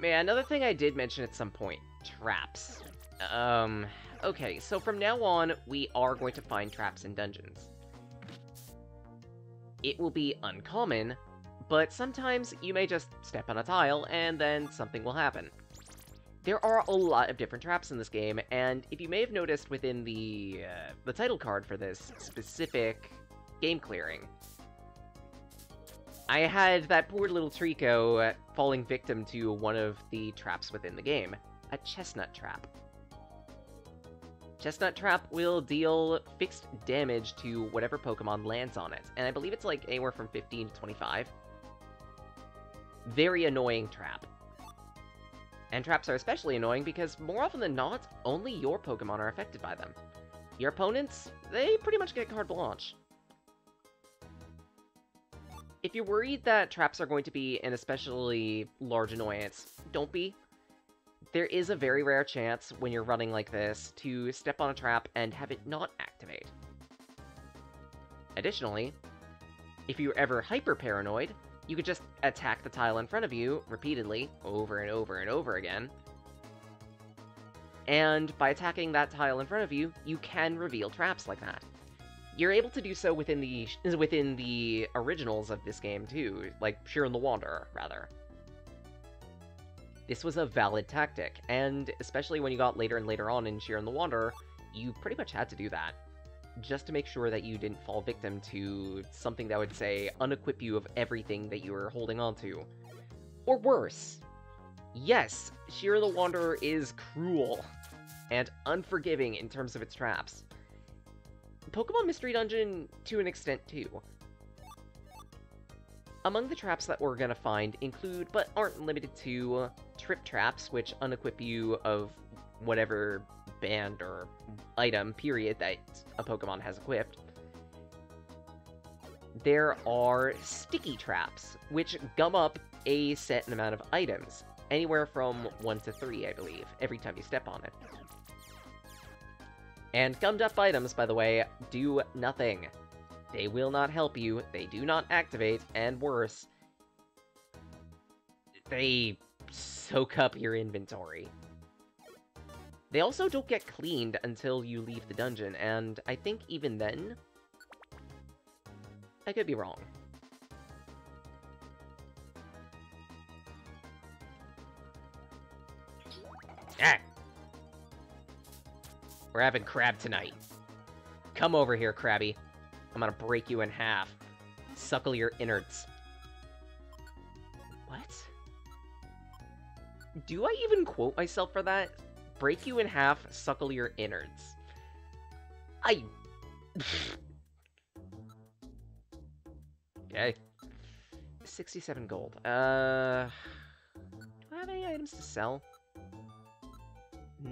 Yeah, another thing I did mention at some point. Traps. Okay, so from now on, we are going to find traps in dungeons. It will be uncommon, but sometimes you may just step on a tile and then something will happen. There are a lot of different traps in this game, and if you may have noticed within the title card for this specific game clearing, I had that poor little Trico falling victim to one of the traps within the game, a chestnut trap. Chestnut trap will deal fixed damage to whatever Pokemon lands on it, and I believe it's like anywhere from 15 to 25. Very annoying trap. And traps are especially annoying because more often than not, only your Pokemon are affected by them. Your opponents, they pretty much get carte blanche. If you're worried that traps are going to be an especially large annoyance, don't be. There is a very rare chance when you're running like this to step on a trap and have it not activate. Additionally, if you're ever hyper-paranoid, you could just attack the tile in front of you repeatedly, over and over and over again. And by attacking that tile in front of you, you can reveal traps like that. You're able to do so within the originals of this game too, like Sheeran the Wanderer, rather. This was a valid tactic, and especially when you got later and later on in Sheeran the Wanderer, you pretty much had to do that, just to make sure that you didn't fall victim to something that would, say, unequip you of everything that you were holding onto. Or worse. Yes, Sheeran the Wanderer is cruel, and unforgiving in terms of its traps. Pokemon Mystery Dungeon, to an extent, too. Among the traps that we're gonna find include, but aren't limited to, trip traps, which unequip you of whatever band or item, period, that a Pokemon has equipped. There are sticky traps, which gum up a set amount of items, anywhere from 1 to 3, I believe, every time you step on it. And gummed up items, by the way, do nothing. They will not help you, they do not activate, and worse, they soak up your inventory. They also don't get cleaned until you leave the dungeon, and I think even then, I could be wrong. Ah! We're having crab tonight. Come over here, Krabby. I'm gonna break you in half. Suckle your innards. What? Do I even quote myself for that? Break you in half, suckle your innards. Okay. 67 gold. Do I have any items to sell?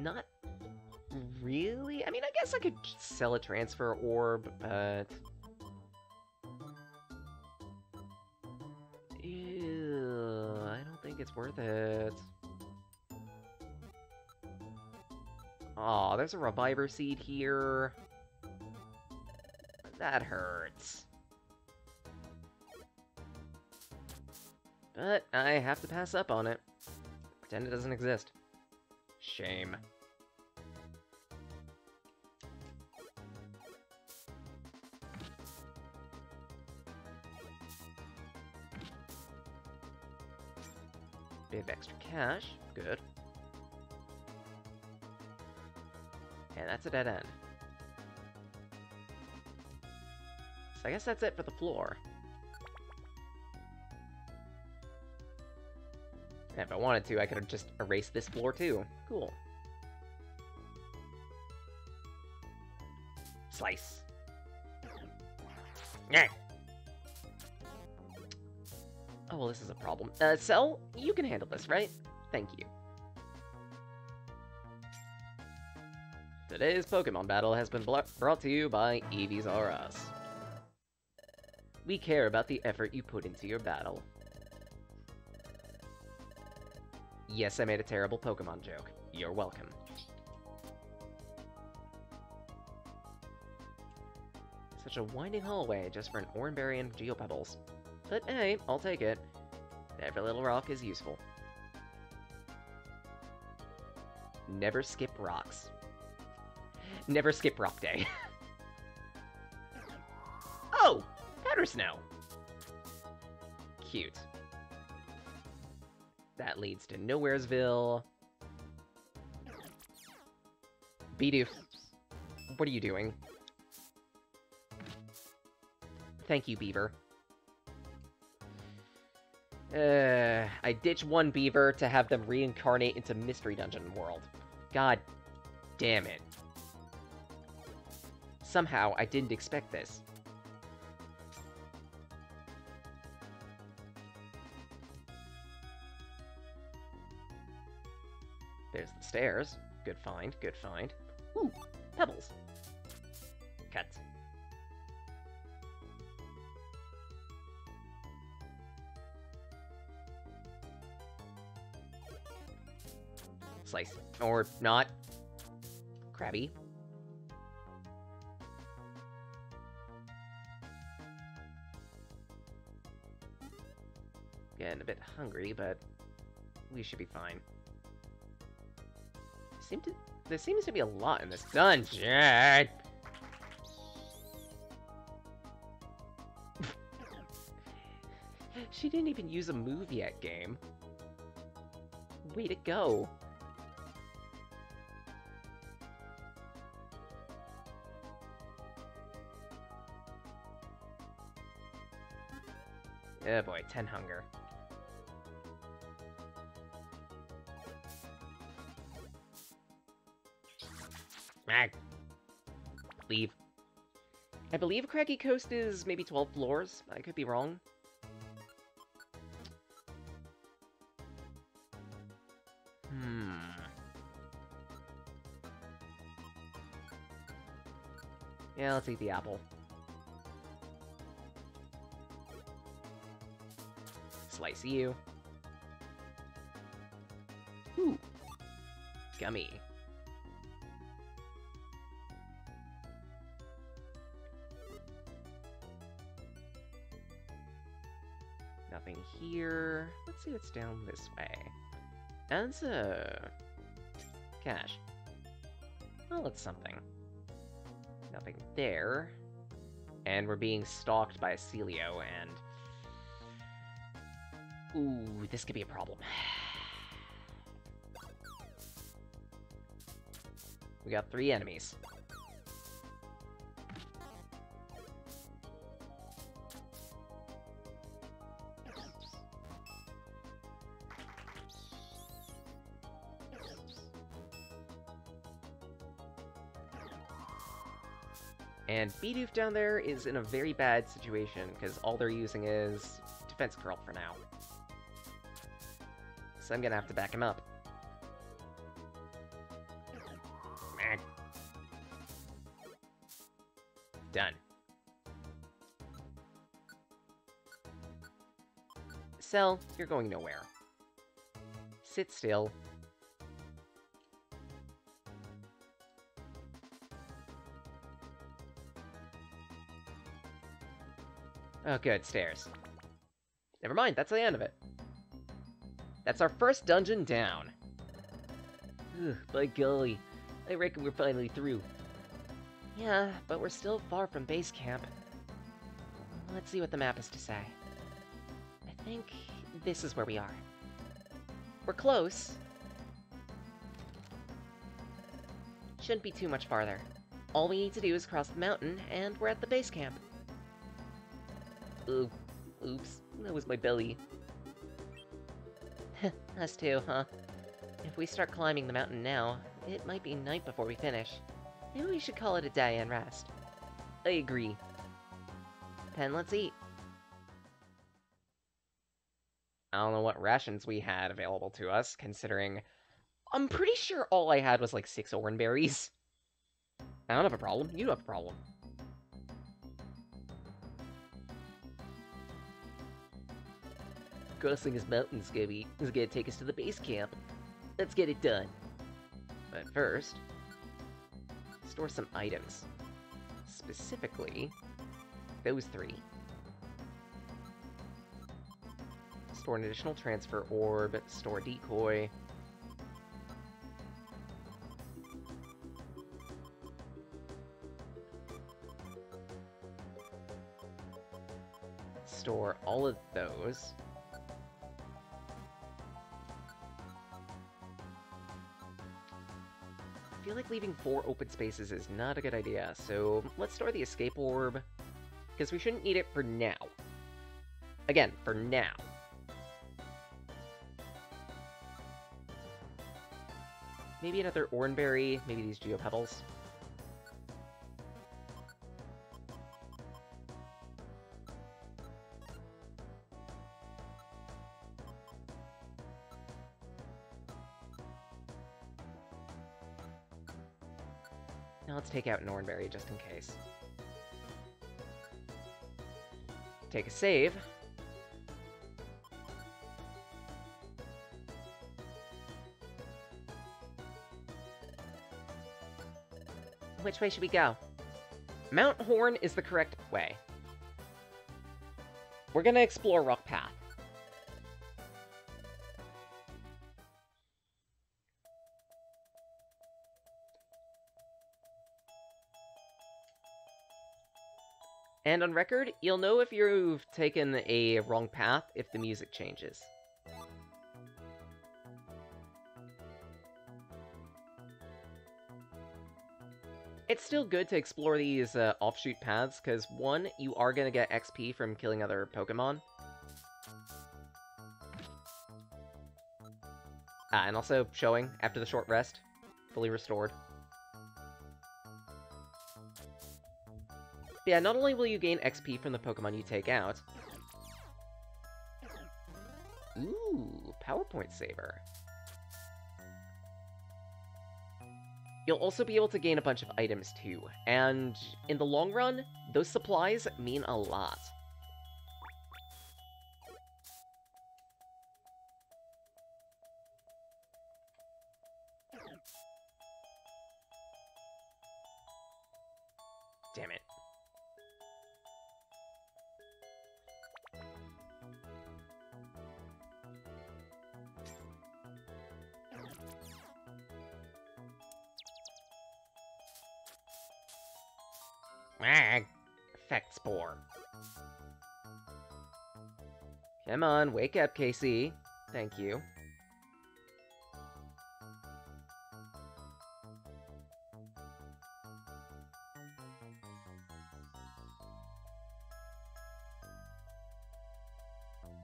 Not really? I mean, I guess I could sell a transfer orb, but... Ew, I don't think it's worth it. Aw, there's a Reviver Seed here. That hurts. But I have to pass up on it. Pretend it doesn't exist. Shame. Bit of extra cash. Good. And that's a dead end. So I guess that's it for the floor. And if I wanted to, I could have just erased this floor too. Cool. Slice. Yeah. Oh, well, this is a problem. Cell, you can handle this, right? Thank you. Today's Pokemon battle has been brought to you by Eevees R Us. We care about the effort you put into your battle. Yes, I made a terrible Pokemon joke. You're welcome. Such a winding hallway just for an Oranberry and Geopebbles. But hey, I'll take it. Every little rock is useful. Never skip rocks. Never skip rock day. Oh! Powder snow! Cute. That leads to Nowheresville. Bidoof, what are you doing? Thank you, Beaver. I ditch one beaver to have them reincarnate into Mystery Dungeon World. God damn it. Somehow, I didn't expect this. There's the stairs. Good find, good find. Ooh, pebbles. Cut. Slice. Or not. Crabby. Getting a bit hungry, but we should be fine. There seems to be a lot in this dungeon! She didn't even use a move yet, game. Way to go. Oh boy, 10 hunger. Ah. Leave. I believe Craggy Coast is maybe 12 floors. I could be wrong. Yeah, let's eat the apple. Slice you. Ooh. Gummy. Nothing here. Let's see what's down this way. That's cash. Well, it's something. Nothing there. And we're being stalked by a Celio, and... Ooh, this could be a problem. We got 3 enemies. And Bidoof down there is in a very bad situation, because all they're using is Defense Curl for now. So I'm gonna have to back him up. Man. Done. Cell, you're going nowhere. Sit still. Oh, good, stairs. Never mind, that's the end of it. That's our first dungeon down. Ugh, by golly, I reckon we're finally through. Yeah, but we're still far from base camp. Let's see what the map has to say. I think this is where we are. We're close. Shouldn't be too much farther. All we need to do is cross the mountain, and we're at the base camp. Oops, that was my belly. Us too, huh? If we start climbing the mountain now, it might be night before we finish. Maybe we should call it a day and rest. I agree. Then let's eat. I don't know what rations we had available to us, considering... I'm pretty sure all I had was like 6 oranberries. I don't have a problem. You have a problem. Crossing this mountain is gonna take us to the base camp. Let's get it done. But first, store some items. Specifically, those 3. Store an additional transfer orb, store decoy. all of those. I feel like leaving 4 open spaces is not a good idea, so let's store the escape orb, because we shouldn't need it for now. Again, for now. Maybe another Oranberry, maybe these Geopebbles. Now let's take out an Oranberry just in case. Take a save. Which way should we go? Mount Horn is the correct way. We're gonna explore Rock Path. And on record, you'll know if you've taken a wrong path if the music changes. It's still good to explore these offshoot paths, because one, you are going to get XP from killing other Pokemon. And also showing, after the short rest, fully restored. But yeah, not only will you gain XP from the Pokemon you take out... Ooh, PowerPoint Saver. You'll also be able to gain a bunch of items too, and in the long run, those supplies mean a lot. Damn it. Effect Spore. Come on, wake up, KC. Thank you.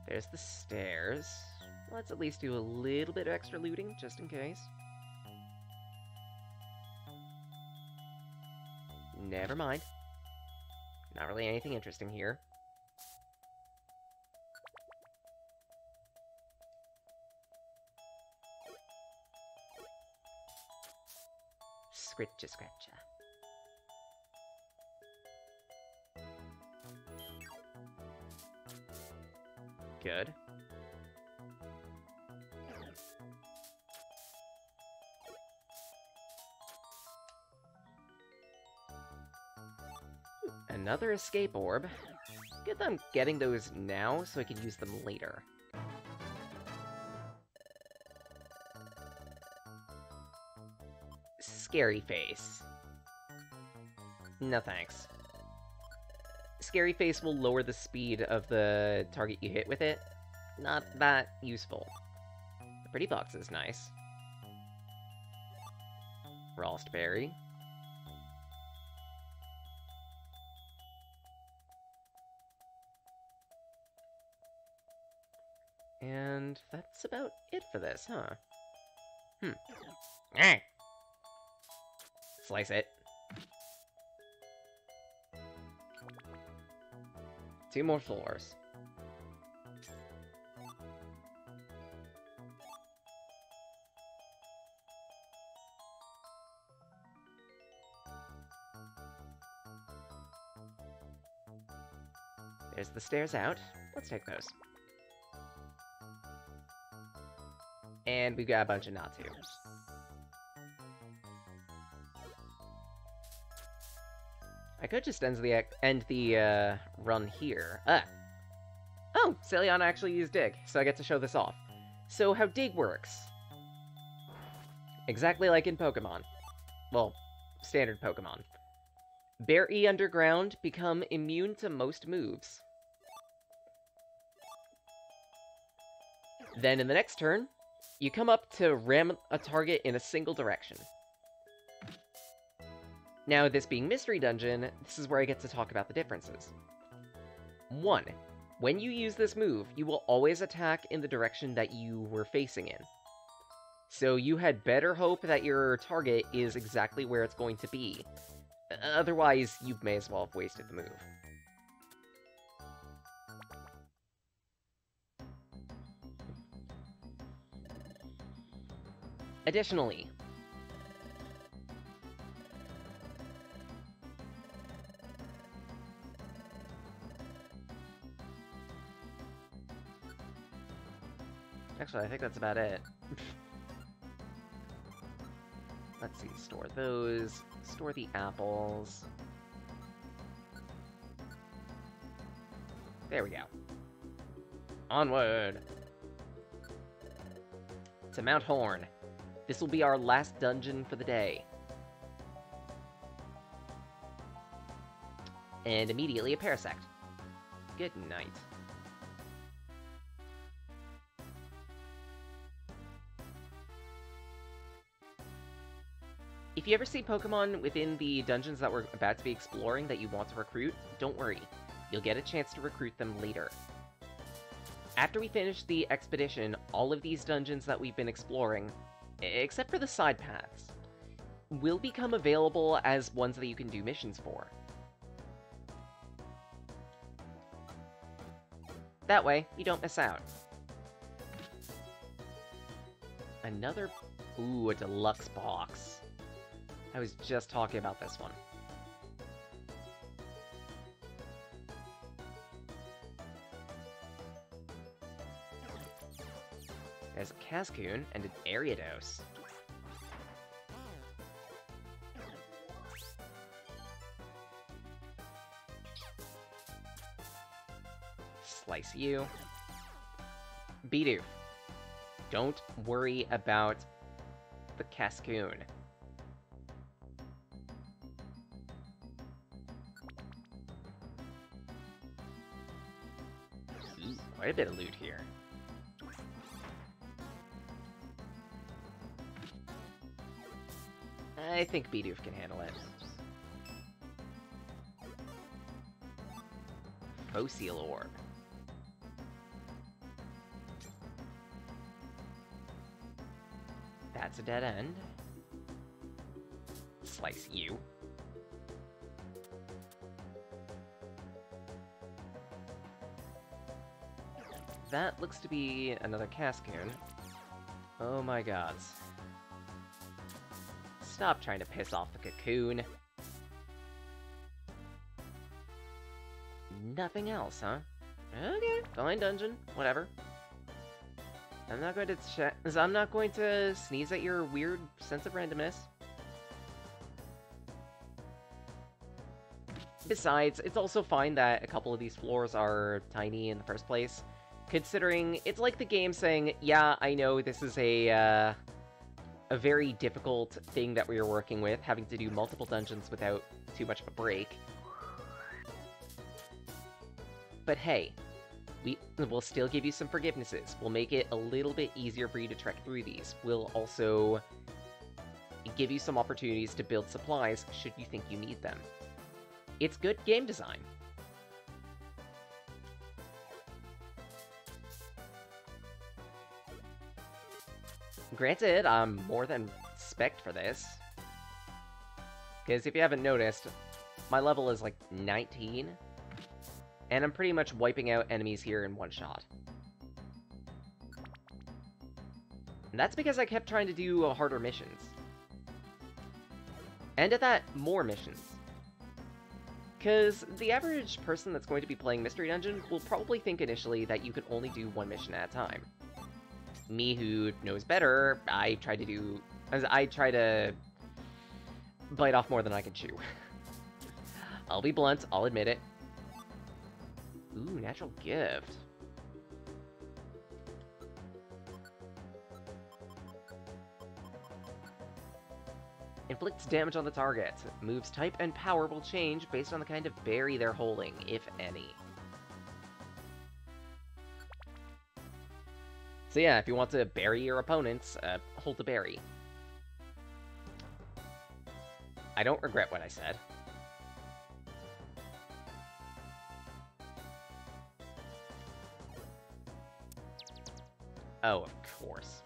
There's the stairs. Let's at least do a little bit of extra looting, just in case. Never mind. Not really anything interesting here. Scritcha scratcha. Good. Another escape orb. Good that I'm getting those now, so I can use them later. Scary Face. No thanks. Scary Face will lower the speed of the target you hit with it. Not that useful. The Pretty Box is nice. Frostberry. And that's about it for this, huh? Slice it. 2 more floors. There's the stairs out. Let's take those. And we've got a bunch of Natu. I could just end the run here. Oh, Celiana actually used Dig, so I get to show this off. So how Dig works. Exactly like in Pokemon. Well, standard Pokemon. Bear E underground become immune to most moves. Then in the next turn, you come up to ram a target in a single direction. Now, this being Mystery Dungeon, this is where I get to talk about the differences. 1. When you use this move, you will always attack in the direction that you were facing in. So you had better hope that your target is exactly where it's going to be. Otherwise, you may as well have wasted the move. Additionally, actually, I think that's about it. Let's see, store those, store the apples. There we go. Onward! To Mount Horn. This will be our last dungeon for the day. And immediately a parasect. Good night. If you ever see Pokemon within the dungeons that we're about to be exploring that you want to recruit, don't worry. You'll get a chance to recruit them later. After we finish the expedition, all of these dungeons that we've been exploring, except for the side paths, will become available as ones that you can do missions for. That way, you don't miss out. Another... Ooh, a deluxe box. I was just talking about this one. There's a Cascoon and an Ariados. Slice you. Bidoof. Don't worry about the Cascoon. Ooh, quite a bit of loot here. I think Bidoof can handle it. Fossil Orb. That's a dead end. Slice you. That looks to be another Cascoon. Oh my gods. Stop trying to piss off the cocoon. Nothing else, huh? Okay, fine dungeon, whatever. I'm not going to sneeze at your weird sense of randomness. Besides, it's also fine that a couple of these floors are tiny in the first place, considering it's like the game saying, yeah, I know this is a very difficult thing that we are working with, having to do multiple dungeons without too much of a break. But hey, we'll still give you some forgivenesses. We'll make it a little bit easier for you to trek through these. We'll also give you some opportunities to build supplies should you think you need them. It's good game design. Granted, I'm more than spec'd for this. Because if you haven't noticed, my level is like 19. And I'm pretty much wiping out enemies here in one shot. And that's because I kept trying to do harder missions. And at that, more missions. Because the average person that's going to be playing Mystery Dungeon will probably think initially that you can only do one mission at a time. Me, who knows better, I try to bite off more than I can chew. I'll be blunt, I'll admit it. Ooh, natural gift. Inflicts damage on the target. Moves type and power will change based on the kind of berry they're holding, if any. So yeah, if you want to bury your opponents, hold the berry. I don't regret what I said. Oh, of course.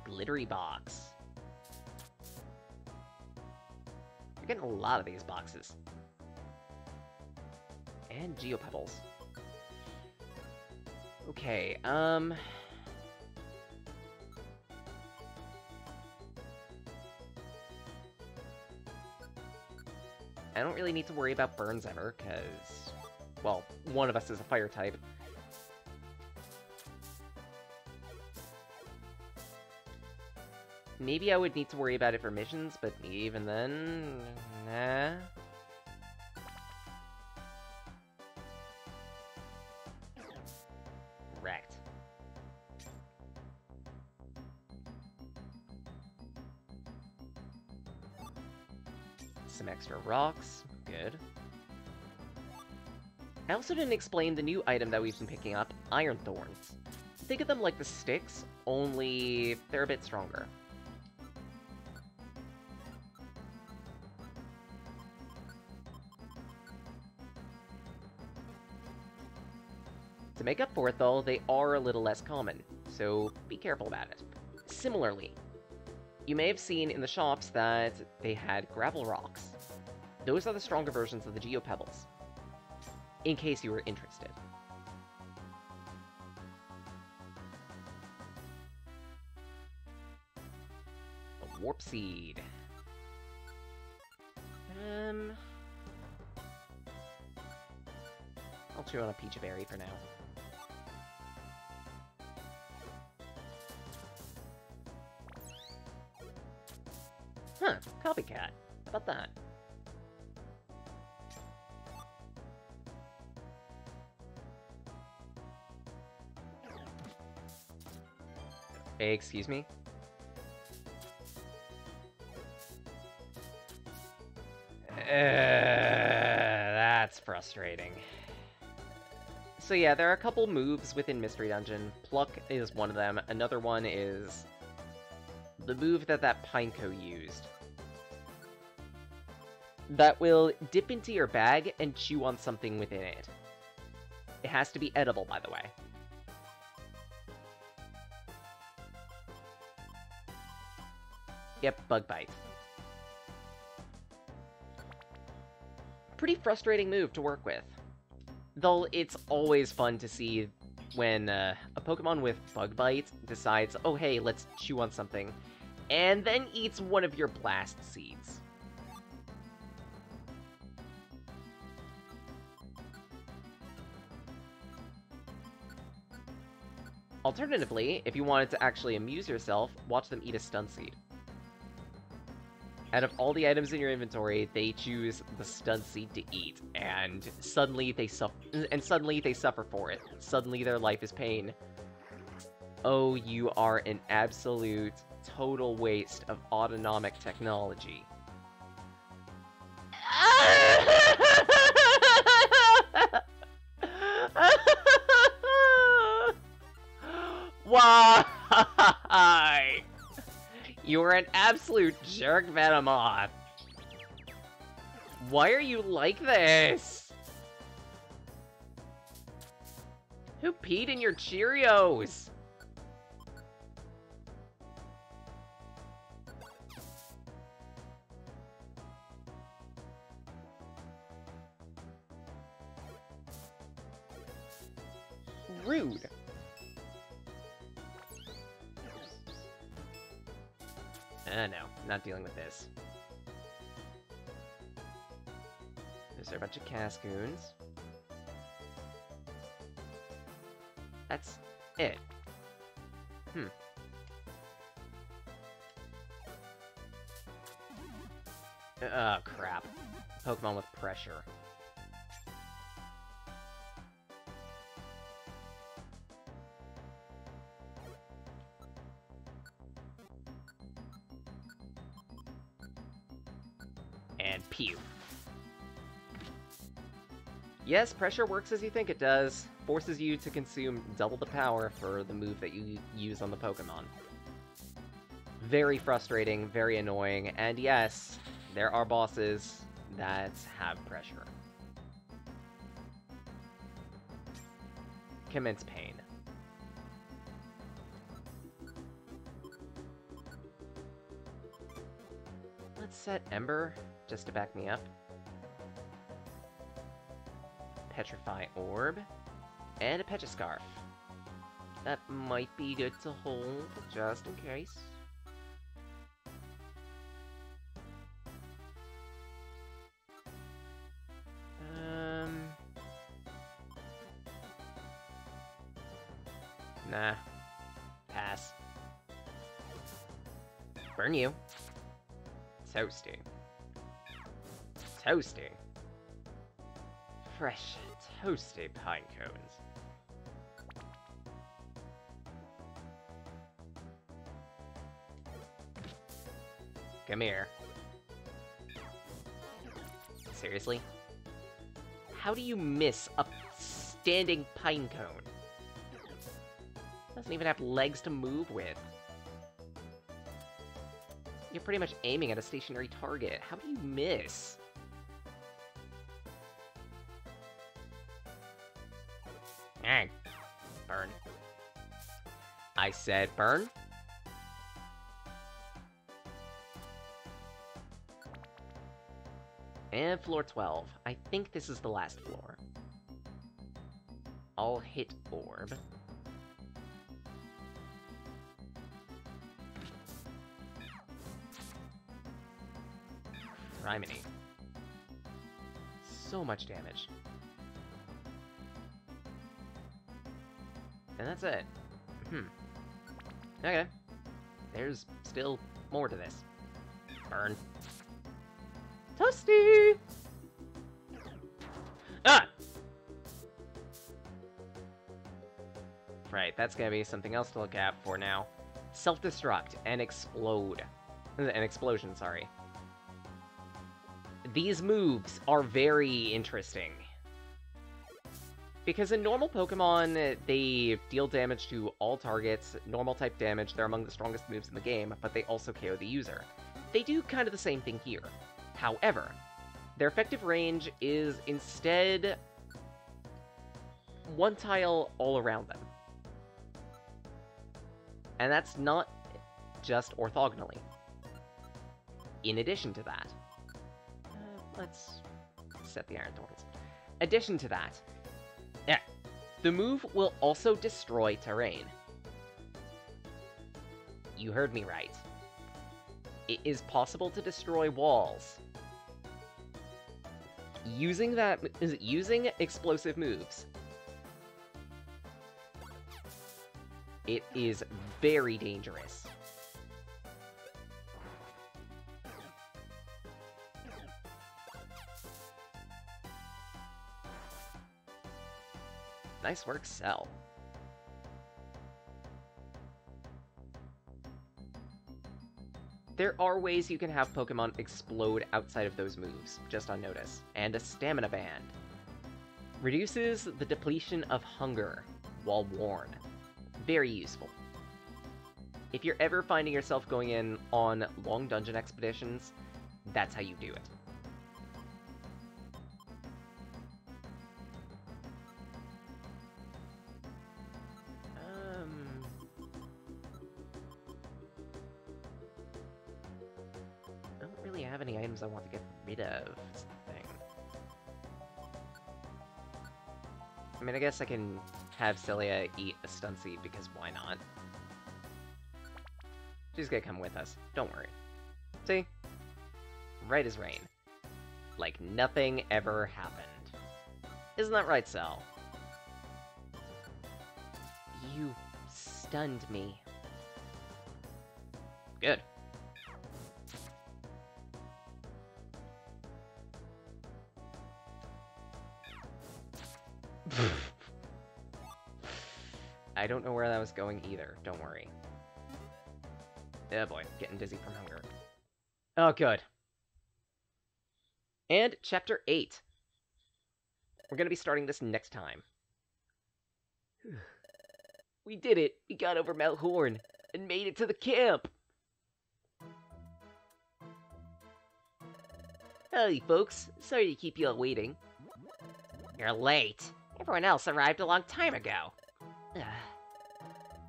Glittery box. You're getting a lot of these boxes. And geopebbles. Okay, I don't really need to worry about burns ever, because, well, one of us is a fire type. Maybe I would need to worry about it for missions, but even then, nah. Wrecked. Some extra rocks. Good. I also didn't explain the new item that we've been picking up, Iron Thorns. Think of them like the sticks, only they're a bit stronger. To make up for it, though, they are a little less common, so be careful about it. Similarly, you may have seen in the shops that they had gravel rocks. Those are the stronger versions of the geopebbles, in case you were interested. A warp seed. I'll chew on a peach berry for now. Huh, copycat. How about that? Hey, excuse me? That's frustrating. So yeah, there are a couple moves within Mystery Dungeon. Pluck is one of them. Another one is the move that Pineco used. That will dip into your bag and chew on something within it. It has to be edible, by the way. Yep, bug bite. Pretty frustrating move to work with. Though it's always fun to see when a Pokemon with bug bite decides, oh hey, let's chew on something, and then eats one of your blast seeds. Alternatively, if you wanted to actually amuse yourself, watch them eat a stun seed. Out of all the items in your inventory, they choose the stun seed to eat, and suddenly they suffer for it. Suddenly their life is pain. Oh, you are an absolute, total waste of autonomic technology. Why? You're an absolute jerk, Venomoth. Why are you like this? Who peed in your Cheerios? Rude. No, not dealing with this. There's a bunch of Cascoons. That's it. Oh, crap. Pokemon with pressure. And pew. Yes, pressure works as you think it does. Forces you to consume double the power for the move that you use on the Pokemon. Very frustrating, very annoying, and yes, there are bosses that have pressure. Commence pain. Let's set Ember, just to back me up. Petrify Orb, and a Petroscarf. That might be good to hold, just in case. Nah. Pass. Burn you. Toasty. Toasty. Fresh, toasty pine cones. Come here. Seriously? How do you miss a standing pine cone? Doesn't even have legs to move with. You're pretty much aiming at a stationary target. How do you miss? Ah, burn. I said burn. And floor 12. I think this is the last floor. I'll hit orb. Criminy. So much damage. And that's it. Okay. There's still more to this. Burn. Toasty! Ah! Right, that's gonna be something else to look out for now. Self-destruct and explode. An explosion, sorry. These moves are very interesting. Because in normal Pokemon, they deal damage to all targets, normal type damage, they're among the strongest moves in the game, but they also KO the user. They do kind of the same thing here. However, their effective range is instead one tile all around them. And that's not just orthogonally. In addition to that, let's set the Iron Thorns. Addition to that, the move will also destroy terrain. You heard me right. It is possible to destroy walls. Using explosive moves. It is very dangerous. Nice work, Cell. There are ways you can have Pokemon explode outside of those moves, just on notice. And a Stamina Band. Reduces the depletion of hunger while worn. Very useful. If you're ever finding yourself going in on long dungeon expeditions, that's how you do it. I don't really have any items I want to get rid of, is the thing. I mean, I guess I can have Celia eat a stun seed, because why not? She's gonna come with us, don't worry. See? Right as rain. Like nothing ever happened. Isn't that right, Cell? You stunned me. Good. I don't know where that was going either, don't worry. Oh boy, getting dizzy from hunger. Oh, good. And Chapter 8. We're gonna be starting this next time. We did it! We got over Mount Horn and made it to the camp! Howdy, folks. Sorry to keep you all waiting. You're late. Everyone else arrived a long time ago.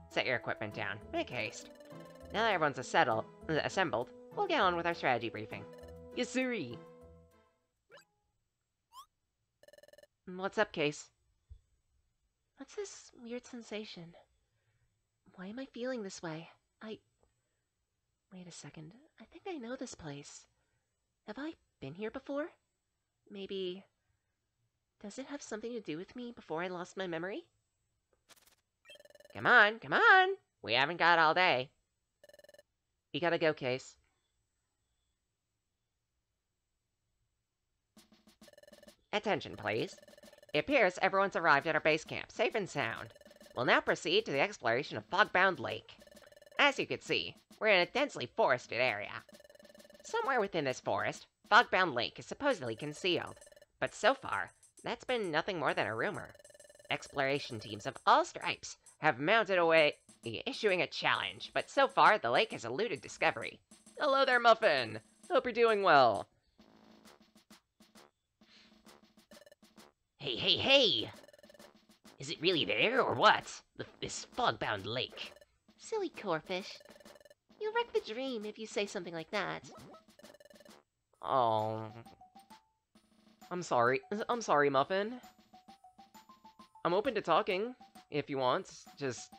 Set your equipment down. Make haste. Now that everyone's assembled, we'll get on with our strategy briefing. Yes, sirree! What's up, Case? What's this weird sensation? Why am I feeling this way? Wait a second. I think I know this place. Have I been here before? Maybe... Does it have something to do with me before I lost my memory? Come on, come on! We haven't got all day. You gotta go, Case. Attention, please. It appears everyone's arrived at our base camp, safe and sound. We'll now proceed to the exploration of Fogbound Lake. As you can see, we're in a densely forested area. Somewhere within this forest, Fogbound Lake is supposedly concealed, but so far, that's been nothing more than a rumor. Exploration teams of all stripes have mounted away, issuing a challenge, but so far the lake has eluded discovery. Hello there, Muffin! Hope you're doing well. Hey, hey, hey! Is it really there, or what? This Fogbound Lake. Silly Corfish. You'll wreck the dream if you say something like that. Oh, I'm sorry, Muffin. I'm open to talking, if you want. Just...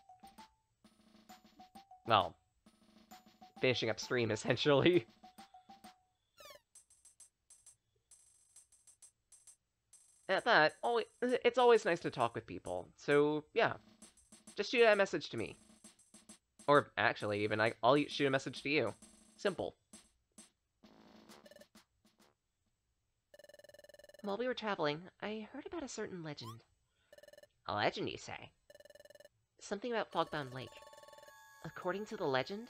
well, finishing up stream, essentially. At that, it's always nice to talk with people. So, yeah. Just shoot a message to me. Or, actually, even, I'll shoot a message to you. Simple. While we were traveling, I heard about a certain legend. A legend, you say? Something about Fogbound Lake. According to the legend,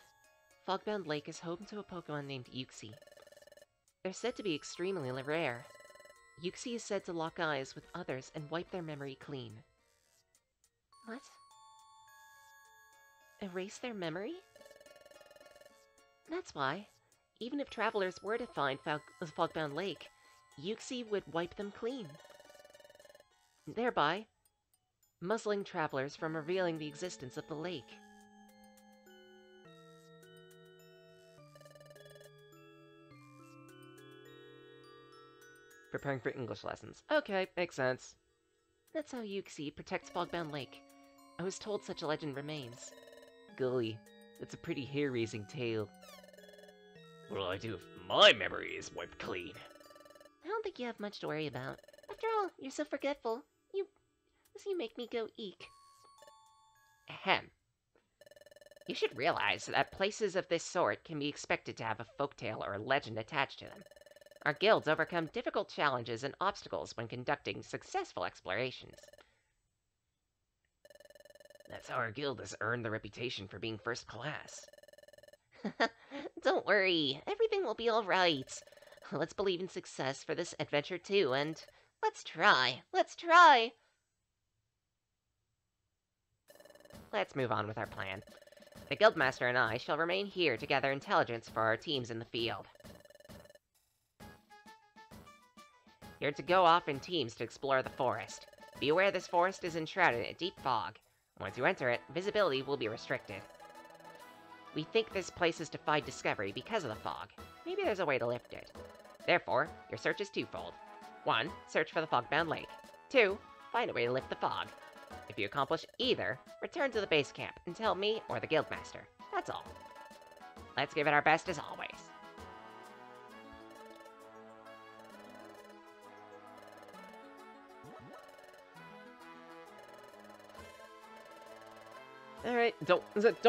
Fogbound Lake is home to a Pokemon named EoSky. They're said to be extremely rare. EoSky is said to lock eyes with others and wipe their memory clean. What? Erase their memory? That's why, even if travelers were to find Fogbound Lake, EoSky would wipe them clean, thereby muzzling travelers from revealing the existence of the lake. Preparing for English lessons. Okay, makes sense. That's how EoSky protects Fogbound Lake. I was told such a legend remains. Golly, that's a pretty hair-raising tale. What'll I do if my memory is wiped clean? I don't think you have much to worry about. After all, you're so forgetful. You make me go eek. Ahem. You should realize that places of this sort can be expected to have a folktale or a legend attached to them. Our guilds overcome difficult challenges and obstacles when conducting successful explorations. That's how our guild has earned the reputation for being first class. Don't worry, everything will be alright. Let's believe in success for this adventure too, and let's try! Let's move on with our plan. The Guildmaster and I shall remain here to gather intelligence for our teams in the field. You're to go off in teams to explore the forest. Be aware this forest is enshrouded in a deep fog. Once you enter it, visibility will be restricted. We think this place has defied discovery because of the fog. Maybe there's a way to lift it. Therefore, your search is twofold. 1. Search for the Fogbound Lake. 2. Find a way to lift the fog. If you accomplish either, return to the base camp and tell me or the Guildmaster. That's all. Let's give it our best as always. Alright, don't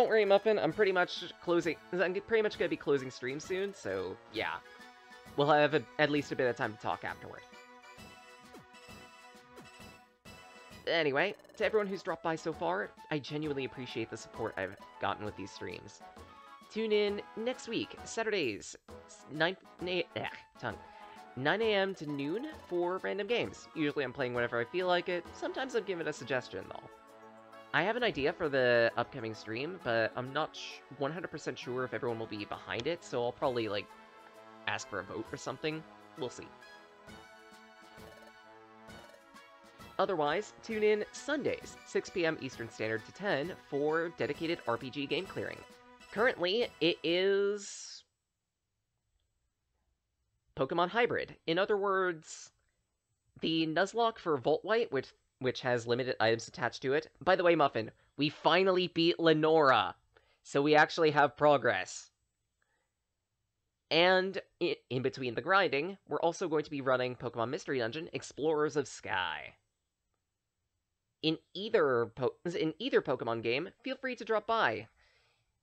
worry, Muffin. I'm pretty much gonna be closing stream soon, so yeah. We'll have at least a bit of time to talk afterward. Anyway, to everyone who's dropped by so far, I genuinely appreciate the support I've gotten with these streams. Tune in next week, Saturdays, 9 a.m. to noon for random games. Usually I'm playing whenever I feel like it. Sometimes I'm given a suggestion, though. I have an idea for the upcoming stream, but I'm not 100% sure if everyone will be behind it, so I'll probably, like, ask for a vote or something. We'll see. Otherwise, tune in Sundays, 6 p.m. Eastern Standard to 10 for dedicated RPG game clearing. Currently, it is Pokemon Hybrid. In other words, the Nuzlocke for Volt White, which has limited items attached to it. By the way, Muffin, we finally beat Lenora, so we actually have progress. And in between the grinding, we're also going to be running Pokemon Mystery Dungeon Explorers of Sky. In either Pokemon game, feel free to drop by.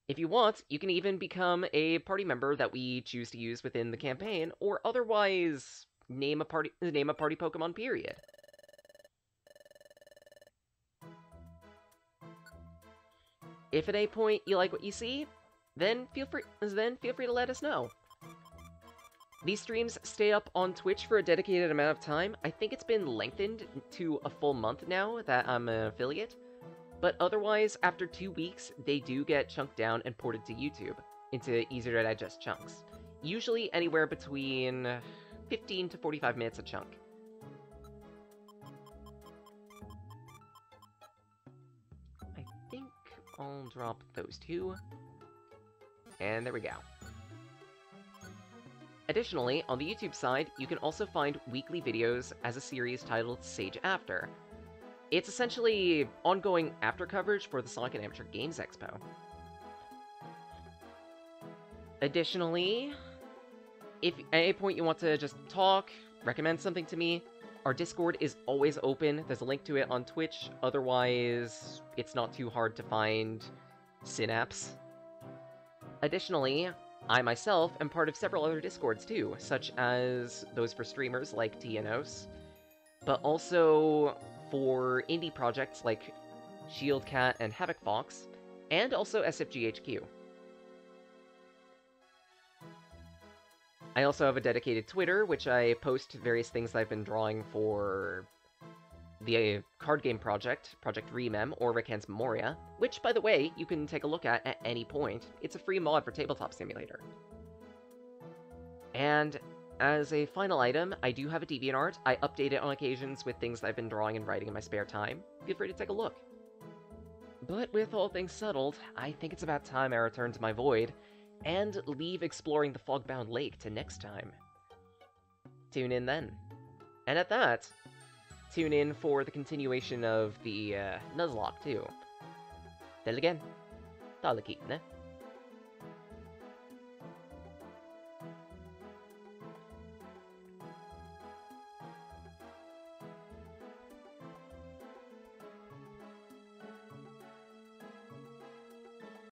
If you want, you can even become a party member that we choose to use within the campaign, or otherwise name a party Pokemon, period. If at any point you like what you see, then feel free to let us know. These streams stay up on Twitch for a dedicated amount of time. I think it's been lengthened to a full month now that I'm an affiliate. But otherwise, after 2 weeks, they do get chunked down and ported to YouTube into easier to digest chunks. Usually anywhere between 15 to 45 minutes a chunk. I think I'll drop those two. And there we go. Additionally, on the YouTube side, you can also find weekly videos as a series titled Sage After. It's essentially ongoing after coverage for the Sonic and Amateur Games Expo. Additionally, if at any point you want to just talk, recommend something to me, our Discord is always open. There's a link to it on Twitch. Otherwise, it's not too hard to find Synapse. Additionally, I myself am part of several other Discords too, such as those for streamers like TNOs, but also for indie projects like Shieldcat and Havoc Fox, and also SFGHQ. I also have a dedicated Twitter, which I post various things I've been drawing for the card game project, Project Remem, or Rickhan's Memoria, which, by the way, you can take a look at any point. It's a free mod for Tabletop Simulator. And as a final item, I do have a DeviantArt. I update it on occasions with things I've been drawing and writing in my spare time. Feel free to take a look. But with all things settled, I think it's about time I return to my void, and leave exploring the fog-bound lake to next time. Tune in then. And at that, tune in for the continuation of the Nuzlocke, too. Till again, Talakit, ne?